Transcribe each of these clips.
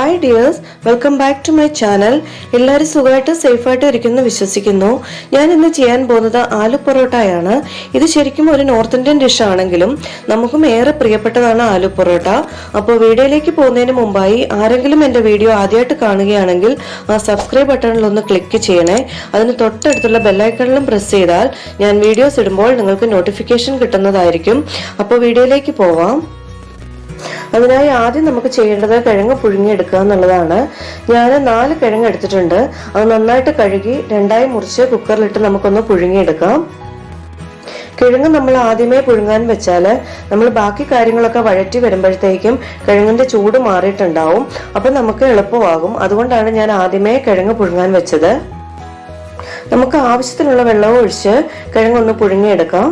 Hi dears, welcome back to my channel. എല്ലാവരും സുഖമായിട്ട് സേഫായിട്ട് ഇരിക്കുന്നു വിശ്വസിക്കുന്നു. ഞാൻ ഇന്ന് ചെയ്യാൻ പോകുന്നത് ആലു പൊറോട്ടയാണ്. ഇത് ശരിക്കും ഒരു നോർത്ത് ഇന്ത്യൻ ഡിഷ് ആണെങ്കിലും നമുക്കും ഏറെ പ്രിയപ്പെട്ടതാണ് ആലു പൊറോട്ട. അപ്പോൾ വീഡിയോയിലേക്ക് പോകുന്നതിന് മുമ്പായി ആരെങ്കിലും എൻ്റെ വീഡിയോ ആദ്യമായിട്ട് കാണുകയാണെങ്കിൽ ആ സബ്സ്ക്രൈബ് ബട്ടണിൽ ഒന്ന് ക്ലിക്ക് ചെയ്യണേ. അതിന് തൊട്ടടുത്തുള്ള ബെല്ലൈക്കണിലും പ്രസ് ചെയ്താൽ ഞാൻ വീഡിയോസ് ഇടുമ്പോൾ നിങ്ങൾക്ക് നോട്ടിഫിക്കേഷൻ കിട്ടുന്നതായിരിക്കും. അപ്പോൾ വീഡിയോയിലേക്ക് പോവാം. അതിനായി ആദ്യം നമുക്ക് ചെയ്യേണ്ടത് കിഴങ്ങ് പുഴുങ്ങിയെടുക്കുക എന്നുള്ളതാണ്. ഞാൻ 4 കിഴങ്ങ് എടുത്തിട്ടുണ്ട്. അത് നന്നായിട്ട് കഴുകി രണ്ടായി മുറിച്ച് കുക്കറിലിട്ട് നമുക്കൊന്ന് പുഴുങ്ങിയെടുക്കാം. കിഴങ്ങ് നമ്മൾ ആദ്യമേ പുഴുങ്ങാൻ വെച്ചാൽ നമ്മൾ ബാക്കി കാര്യങ്ങളൊക്കെ വഴറ്റി വരുമ്പോഴത്തേക്കും കിഴങ്ങിന്റെ ചൂട് മാറിയിട്ടുണ്ടാവും. അപ്പം നമുക്ക് എളുപ്പമാകും. അതുകൊണ്ടാണ് ഞാൻ ആദ്യമേ കിഴങ്ങ് പുഴുങ്ങാൻ വെച്ചത്. നമുക്ക് ആവശ്യത്തിനുള്ള വെള്ളവും ഒഴിച്ച് കിഴങ്ങൊന്ന് പുഴുങ്ങിയെടുക്കാം.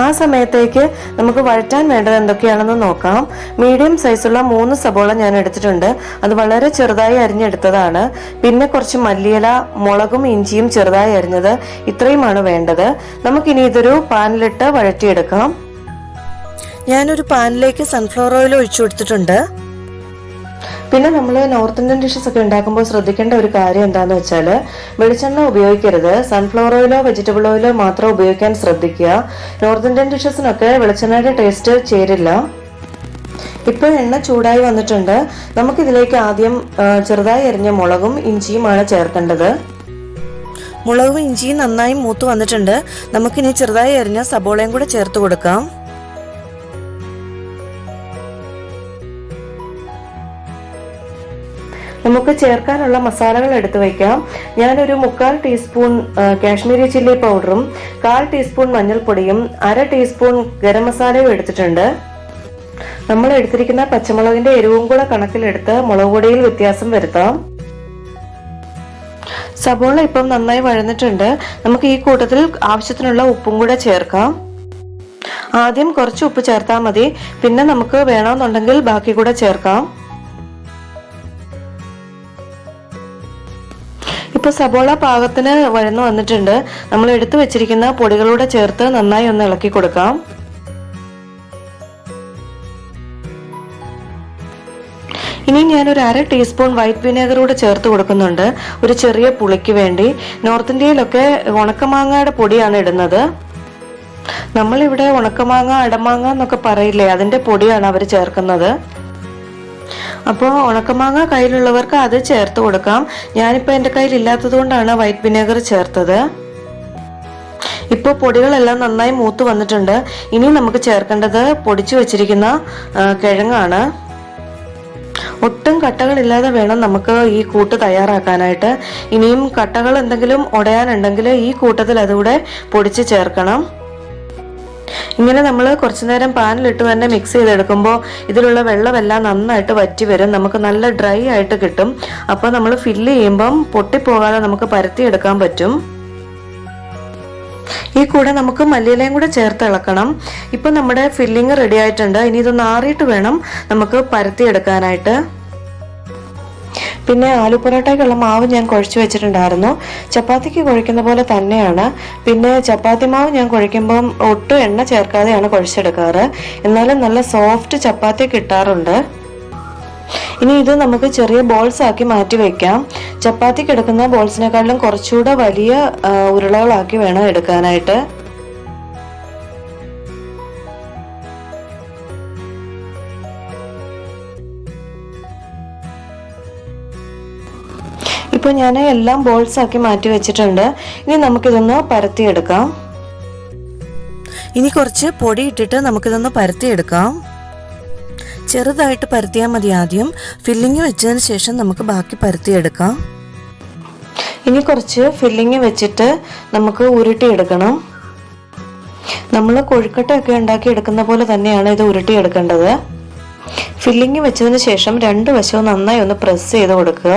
ആ സമയത്തേക്ക് നമുക്ക് വഴറ്റാൻ വേണ്ടത് എന്തൊക്കെയാണെന്ന് നോക്കാം. മീഡിയം സൈസുള്ള 3 സബോള ഞാൻ എടുത്തിട്ടുണ്ട്. അത് വളരെ ചെറുതായി അരിഞ്ഞെടുത്തതാണ്. പിന്നെ കുറച്ച് മല്ലിയില, മുളകും ഇഞ്ചിയും ചെറുതായി അരിഞ്ഞത്, ഇത്രയുമാണ് വേണ്ടത്. നമുക്കിനി ഇതൊരു പാനിലിട്ട് വഴറ്റിയെടുക്കാം. ഞാനൊരു പാനിലേക്ക് സൺഫ്ലവർ ഓയിൽ ഒഴിച്ചു കൊടുത്തിട്ടുണ്ട്. പിന്നെ നമ്മൾ നോർത്ത് ഇന്ത്യൻ ഡിഷസ് ഒക്കെ ഉണ്ടാക്കുമ്പോൾ ശ്രദ്ധിക്കേണ്ട ഒരു കാര്യം എന്താണെന്ന് വെച്ചാൽ വെളിച്ചെണ്ണ ഉപയോഗിക്കരുത്. സൺഫ്ലവർ ഓയിലോ വെജിറ്റബിൾ ഓയിലോ മാത്രം ഉപയോഗിക്കാൻ ശ്രദ്ധിക്കുക. നോർത്ത് ഇന്ത്യൻ ഡിഷസിനൊക്കെ വെളിച്ചെണ്ണയുടെ ടേസ്റ്റ് ചേരില്ല. ഇപ്പോൾ എണ്ണ ചൂടായി വന്നിട്ടുണ്ട്. നമുക്കിതിലേക്ക് ആദ്യം ചെറുതായി അരിഞ്ഞ മുളകും ഇഞ്ചിയുമാണ് ചേർക്കേണ്ടത്. മുളകും ഇഞ്ചിയും നന്നായി മൂത്ത് വന്നിട്ടുണ്ട്. നമുക്കിനി ചെറുതായി അരിഞ്ഞ സബോളയും കൂടെ ചേർത്ത് കൊടുക്കാം. നമുക്ക് ചേർക്കാനുള്ള മസാലകൾ എടുത്തു വയ്ക്കാം. ഞാനൊരു 3/4 ടീസ്പൂൺ കാശ്മീരി ചില്ലി പൗഡറും 1/4 ടീസ്പൂൺ മഞ്ഞൾപ്പൊടിയും 1/2 ടീസ്പൂൺ ഗരം മസാലയും എടുത്തിട്ടുണ്ട്. നമ്മൾ എടുത്തിരിക്കുന്ന പച്ചമുളകിന്റെ എരിവും കൂടെ കണക്കിലെടുത്ത് മുളക് പൊടിയിൽ വ്യത്യാസം വരുത്താം. സബോള ഇപ്പം നന്നായി വഴന്നിട്ടുണ്ട്. നമുക്ക് ഈ കൂട്ടത്തിൽ ആവശ്യത്തിനുള്ള ഉപ്പും കൂടെ ചേർക്കാം. ആദ്യം കുറച്ച് ഉപ്പ് ചേർത്താൽ മതി. പിന്നെ നമുക്ക് വേണമെന്നുണ്ടെങ്കിൽ ബാക്കി കൂടെ ചേർക്കാം. ഇപ്പൊ സബോള പാകത്തിന് വഴന്നു വന്നിട്ടുണ്ട്. നമ്മൾ എടുത്തു വെച്ചിരിക്കുന്ന പൊടികളൂടെ ചേർത്ത് നന്നായി ഒന്ന് ഇളക്കി കൊടുക്കാം. ഇനി ഞാനൊരു 1/2 ടീസ്പൂൺ വൈറ്റ് വിനെഗർ കൂടെ ചേർത്ത് കൊടുക്കുന്നുണ്ട്, ഒരു ചെറിയ പുളിക്ക് വേണ്ടി. നോർത്ത് ഇന്ത്യയിലൊക്കെ ഉണക്കമാങ്ങയുടെ പൊടിയാണ് ഇടുന്നത്. നമ്മളിവിടെ ഉണക്കമാങ്ങ, അടമാങ്ങ എന്നൊക്കെ പറയില്ലേ, അതിന്റെ പൊടിയാണ് അവർ ചേർക്കുന്നത്. അപ്പോൾ ഉണക്കമാങ്ങ കയ്യിലുള്ളവർക്ക് അത് ചേർത്ത് കൊടുക്കാം. ഞാനിപ്പോൾ എൻ്റെ കയ്യിൽ ഇല്ലാത്തത് കൊണ്ടാണ് വൈറ്റ് വിനെഗർ ചേർത്തത്. ഇപ്പോൾ പൊടികളെല്ലാം നന്നായി മൂത്ത് വന്നിട്ടുണ്ട്. ഇനി നമുക്ക് ചേർക്കേണ്ടത് പൊടിച്ചു വെച്ചിരിക്കുന്ന കിഴങ്ങാണ്. ഒട്ടും കട്ടകളില്ലാതെ വേണം നമുക്ക് ഈ കൂട്ട് തയ്യാറാക്കാനായിട്ട്. ഇനിയും കട്ടകൾ എന്തെങ്കിലും ഉടയാനുണ്ടെങ്കിൽ ഈ കൂട്ടത്തിൽ അതുകൂടെ പൊടിച്ച് ചേർക്കണം. ഇങ്ങനെ നമ്മൾ കുറച്ചു നേരം പാനിലിട്ട് തന്നെ മിക്സ് ചെയ്തെടുക്കുമ്പോൾ ഇതിലുള്ള വെള്ളമെല്ലാം നന്നായിട്ട് വറ്റി വരും. നമുക്ക് നല്ല ഡ്രൈ ആയിട്ട് കിട്ടും. അപ്പോൾ നമ്മൾ ഫില്ല് ചെയ്യുമ്പം പൊട്ടിപ്പോകാതെ നമുക്ക് പരത്തിയെടുക്കാൻ പറ്റും. ഈ കൂടെ നമുക്ക് മല്ലിയിലയും കൂടെ ചേർത്ത് ഇളക്കണം. ഇപ്പം നമ്മുടെ ഫില്ലിങ് റെഡി ആയിട്ടുണ്ട്. ഇനി ഇതൊന്ന് ആറിയിട്ട് വേണം നമുക്ക് പരത്തിയെടുക്കാനായിട്ട്. പിന്നെ ആലു പൊറോട്ടയ്ക്കുള്ള മാവ് ഞാൻ കുഴച്ച് വെച്ചിട്ടുണ്ടായിരുന്നു. ചപ്പാത്തിക്ക് കുഴയ്ക്കുന്ന പോലെ തന്നെയാണ്. പിന്നെ ചപ്പാത്തി മാവ് ഞാൻ കുഴയ്ക്കുമ്പം ഒട്ടും എണ്ണ ചേർക്കാതെയാണ് കുഴച്ചെടുക്കാറ്. എന്നാലും നല്ല സോഫ്റ്റ് ചപ്പാത്തി കിട്ടാറുണ്ട്. ഇനി ഇത് നമുക്ക് ചെറിയ ബോൾസ് ആക്കി മാറ്റി വയ്ക്കാം. ചപ്പാത്തിക്ക് എടുക്കുന്ന ബോൾസിനെക്കാളും കുറച്ചുകൂടെ വലിയ ഉരുളകളാക്കി വേണം എടുക്കാനായിട്ട്. ഇപ്പോൾ ഞാൻ എല്ലാം ബോൾസ് ആക്കി മാറ്റി വെച്ചിട്ടുണ്ട്. ഇനി നമുക്കിതൊന്ന് പരത്തിയെടുക്കാം. ഇനി കുറച്ച് പൊടി ഇട്ടിട്ട് നമുക്കിതൊന്ന് പരത്തിയെടുക്കാം. ചെറുതായിട്ട് പരത്തിയാൽ മതി. ആദ്യം ഫില്ലിങ് വെച്ചതിന് ശേഷം നമുക്ക് ബാക്കി പരത്തിയെടുക്കാം. ഇനി കുറച്ച് ഫില്ലിങ് വെച്ചിട്ട് നമുക്ക് ഉരുട്ടിയെടുക്കണം. നമ്മൾ കൊഴുക്കട്ടയൊക്കെ ഉണ്ടാക്കി എടുക്കുന്ന പോലെ തന്നെയാണ് ഇത് ഉരുട്ടിയെടുക്കേണ്ടത്. ഫില്ലിങ് വെച്ചതിന് ശേഷം 2 വശവും നന്നായി ഒന്ന് പ്രസ് ചെയ്ത് കൊടുക്കുക.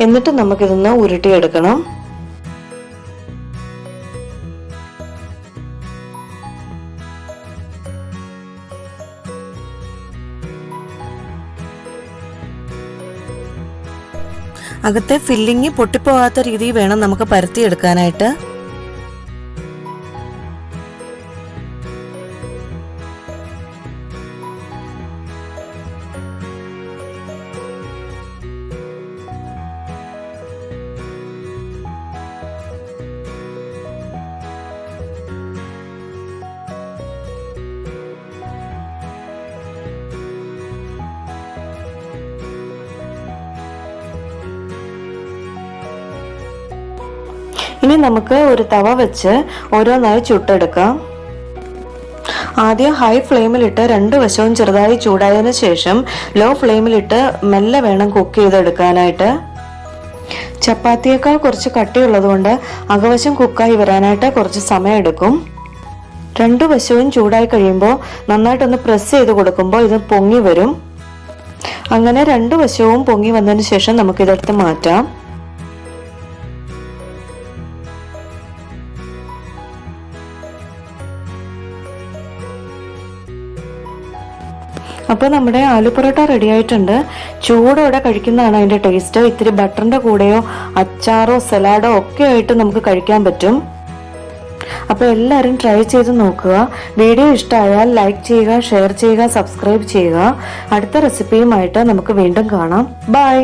എന്നിട്ട് നമുക്കിതൊന്ന് ഉരുട്ടിയെടുക്കണം. അകത്തെ ഫില്ലിങ് പൊട്ടിപ്പോകാത്ത രീതിയിൽ വേണം നമുക്ക് പരത്തിയെടുക്കാനായിട്ട്. ഇനി നമുക്ക് ഒരു തവ വെച്ച് ഓരോന്നായി ചുട്ടെടുക്കാം. ആദ്യം ഹൈ ഫ്ലെയിമിലിട്ട് 2 വശവും ചെറുതായി ചൂടായതിനു ശേഷം ലോ ഫ്ലെയിമിലിട്ട് മെല്ലെ വേണം കുക്ക് ചെയ്തെടുക്കാനായിട്ട്. ചപ്പാത്തിയേക്കാൾ കുറച്ച് കട്ടിയുള്ളതുകൊണ്ട് അകവശം കുക്കായി വരാനായിട്ട് കുറച്ച് സമയം എടുക്കും. 2 വശവും ചൂടായി കഴിയുമ്പോൾ നന്നായിട്ടൊന്ന് പ്രസ് ചെയ്ത് കൊടുക്കുമ്പോൾ ഇത് പൊങ്ങി വരും. അങ്ങനെ 2 വശവും പൊങ്ങി വന്നതിന് ശേഷം നമുക്കിതെടുത്ത് മാറ്റാം. അപ്പോൾ നമ്മുടെ ആലു പൊറോട്ട റെഡി ആയിട്ടുണ്ട്. ചൂടോടെ കഴിക്കുന്നതാണ് അതിൻ്റെ ടേസ്റ്റ്. ഇത്തിരി ബട്ടറിൻ്റെ കൂടെയോ അച്ചാറോ സലാഡോ ഒക്കെ ആയിട്ട് നമുക്ക് കഴിക്കാൻ പറ്റും. അപ്പോൾ എല്ലാവരും ട്രൈ ചെയ്ത് നോക്കുക. വീഡിയോ ഇഷ്ടമായാൽ ലൈക്ക് ചെയ്യുക, ഷെയർ ചെയ്യുക, സബ്സ്ക്രൈബ് ചെയ്യുക. അടുത്ത റെസിപ്പിയുമായിട്ട് നമുക്ക് വീണ്ടും കാണാം. ബൈ.